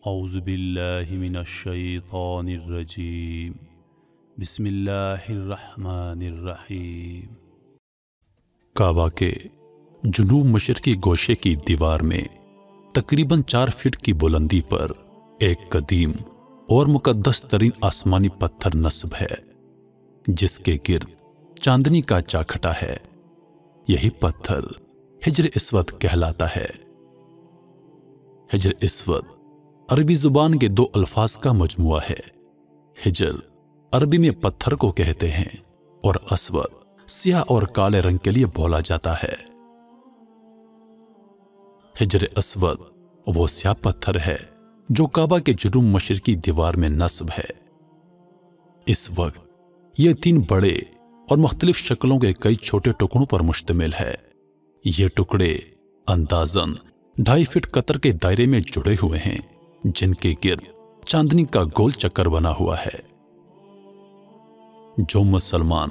اعوذ باللہ من الشیطان الرجیم بسم اللہ الرحمن الرحیم۔ کعبہ کے جنوب مشرقی گوشے کی دیوار میں تقریباً 4 فٹ کی بلندی پر ایک قدیم اور مقدس ترین آسمانی پتھر نصب ہے جس کے گرد چاندنی کا چاکھٹا ہے۔ یہی پتھر حجر اسود کہلاتا ہے۔ حجر اسود عربی زبان کے 2 الفاظ کا مجموعہ ہے۔ حجر عربی میں پتھر کو کہتے ہیں اور اسود سیاہ اور کالے رنگ کے لیے بولا جاتا ہے۔ حجر اسود وہ سیاہ پتھر ہے جو کعبہ کے جنوب مشرقی دیوار میں نصب ہے۔ اس وقت یہ 3 بڑے اور مختلف شکلوں کے کئی چھوٹے ٹکڑوں پر مشتمل ہے۔ یہ ٹکڑے اندازاً 2.5 فٹ قطر کے دائرے میں جڑے ہوئے ہیں جن کے گرد چاندنی کا گول چکر بنا ہوا ہے۔ جو مسلمان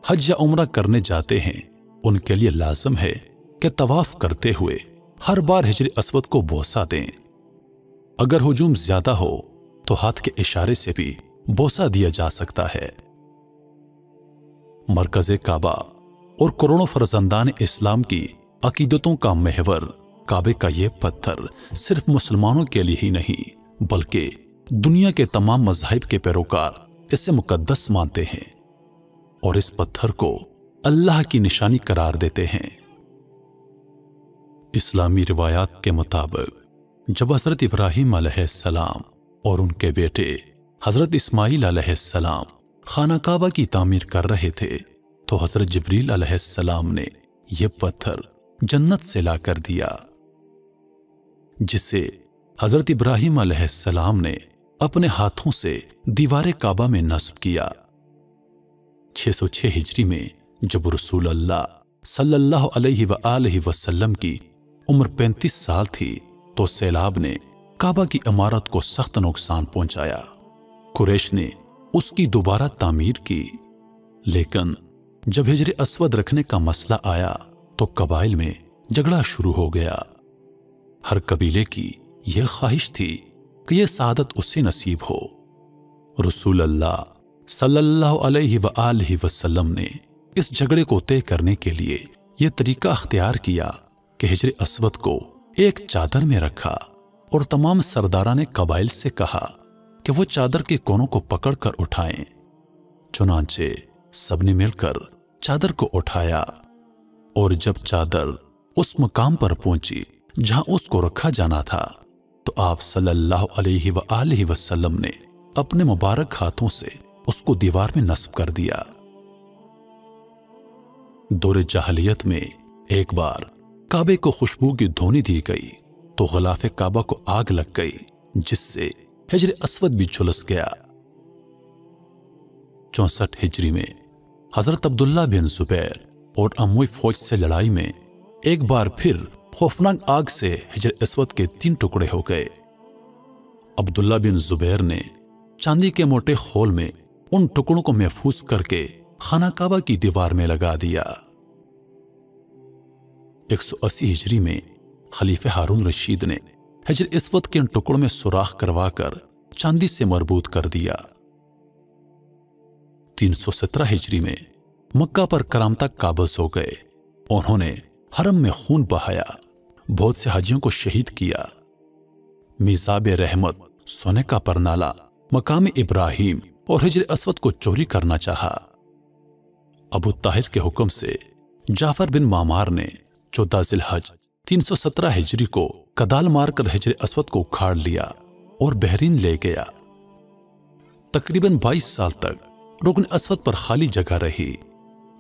حج یا عمرہ کرنے جاتے ہیں ان کے لیے لازم ہے کہ طواف کرتے ہوئے ہر بار حجر اسود کو بوسہ دیں۔ اگر ہجوم زیادہ ہو تو ہاتھ کے اشارے سے بھی بوسہ دیا جا سکتا ہے۔ مرکز کعبہ اور کروڑوں فرزندان اسلام کی عقیدتوں کا محور کعبے کا یہ پتھر صرف مسلمانوں کے لیے ہی نہیں بلکہ دنیا کے تمام مذاہب کے پیروکار اسے مقدس مانتے ہیں اور اس پتھر کو اللہ کی نشانی قرار دیتے ہیں۔ اسلامی روایات کے مطابق جب حضرت ابراہیم علیہ السلام اور ان کے بیٹے حضرت اسماعیل علیہ السلام خانہ کعبہ کی تعمیر کر رہے تھے تو حضرت جبریل علیہ السلام نے یہ پتھر جنت سے لا کر دیا جسے حضرت ابراہیم علیہ السلام نے اپنے ہاتھوں سے دیوار کعبہ میں نصب کیا۔ 606 ہجری میں جب رسول اللہ صلی اللہ علیہ وآلہ وسلم کی عمر 35 سال تھی تو سیلاب نے کعبہ کی عمارت کو سخت نقصان پہنچایا۔ قریش نے اس کی دوبارہ تعمیر کی لیکن جب حجر اسود رکھنے کا مسئلہ آیا تو قبائل میں جھگڑا شروع ہو گیا۔ ہر قبیلے کی یہ خواہش تھی کہ یہ سعادت اسے نصیب ہو۔ رسول اللہ صلی اللہ علیہ وآلہ وسلم نے اس جھگڑے کو طے کرنے کے لیے یہ طریقہ اختیار کیا کہ حجر اسود کو ایک چادر میں رکھا اور تمام سرداران قبائل سے کہا کہ وہ چادر کے کونوں کو پکڑ کر اٹھائیں۔ چنانچہ سب نے مل کر چادر کو اٹھایا اور جب چادر اس مقام پر پہنچی جہاں اس کو رکھا جانا تھا تو آپ صلی اللہ علیہ وآلہ وسلم نے اپنے مبارک ہاتھوں سے اس کو دیوار میں نصب کر دیا۔ دور جاہلیت میں ایک بار کعبے کو خوشبو کی دھونی دی گئی تو غلاف کعبہ کو آگ لگ گئی جس سے حجر اسود بھی جھلس گیا۔ 64 ہجری میں حضرت عبداللہ بن زبیر اور اموی فوج سے لڑائی میں ایک بار پھر خوفناک آگ سے حجر اسود کے 3 ٹکڑے ہو گئے۔ عبداللہ بن زبیر نے چاندی کے موٹے خول میں ان ٹکڑوں کو محفوظ کر کے خانہ کعبہ کی دیوار میں لگا دیا۔ 180 ہجری میں خلیفہ ہارون رشید نے حجر اسود کے ان ٹکڑوں میں سوراخ کروا کر چاندی سے مربوط کر دیا۔ 317 ہجری میں مکہ پر کرامتہ قابض ہو گئے۔ انہوں نے حرم میں خون بہایا، بہت سے حاجیوں کو شہید کیا۔ میزاب رحمت سونے کا پرنالہ مقام ابراہیم اور حجر اسود کو چوری کرنا چاہا۔ ابو طاہر کے حکم سے جعفر بن معمار نے 14 ذی الحج 317 ہجری کو کدال مار کر حجر اسود کو اکھاڑ لیا اور بحرین لے گیا۔ تقریباً 22 سال تک رکن اسود پر خالی جگہ رہی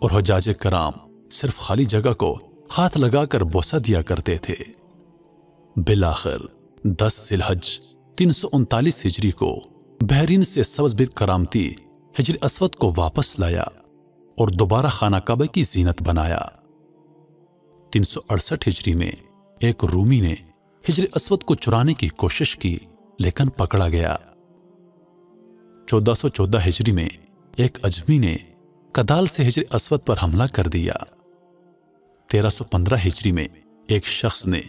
اور حجاج کرام صرف خالی جگہ کو ہاتھ لگا کر بوسہ دیا کرتے تھے۔ بالآخر 10 ذی الحج 339 ہجری کو بحرین سے سبز بن کرامتی حجر اسود کو واپس لایا اور دوبارہ خانہ کعبہ کی زینت بنایا۔ 368 ہجری میں ایک رومی نے حجر اسود کو چرانے کی کوشش کی لیکن پکڑا گیا۔ 1414 ہجری میں ایک اجمی نے کدال سے حجر اسود پر حملہ کر دیا۔ 1315 ہجری میں ایک شخص نے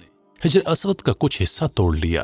حجر اسود کا کچھ حصہ توڑ لیا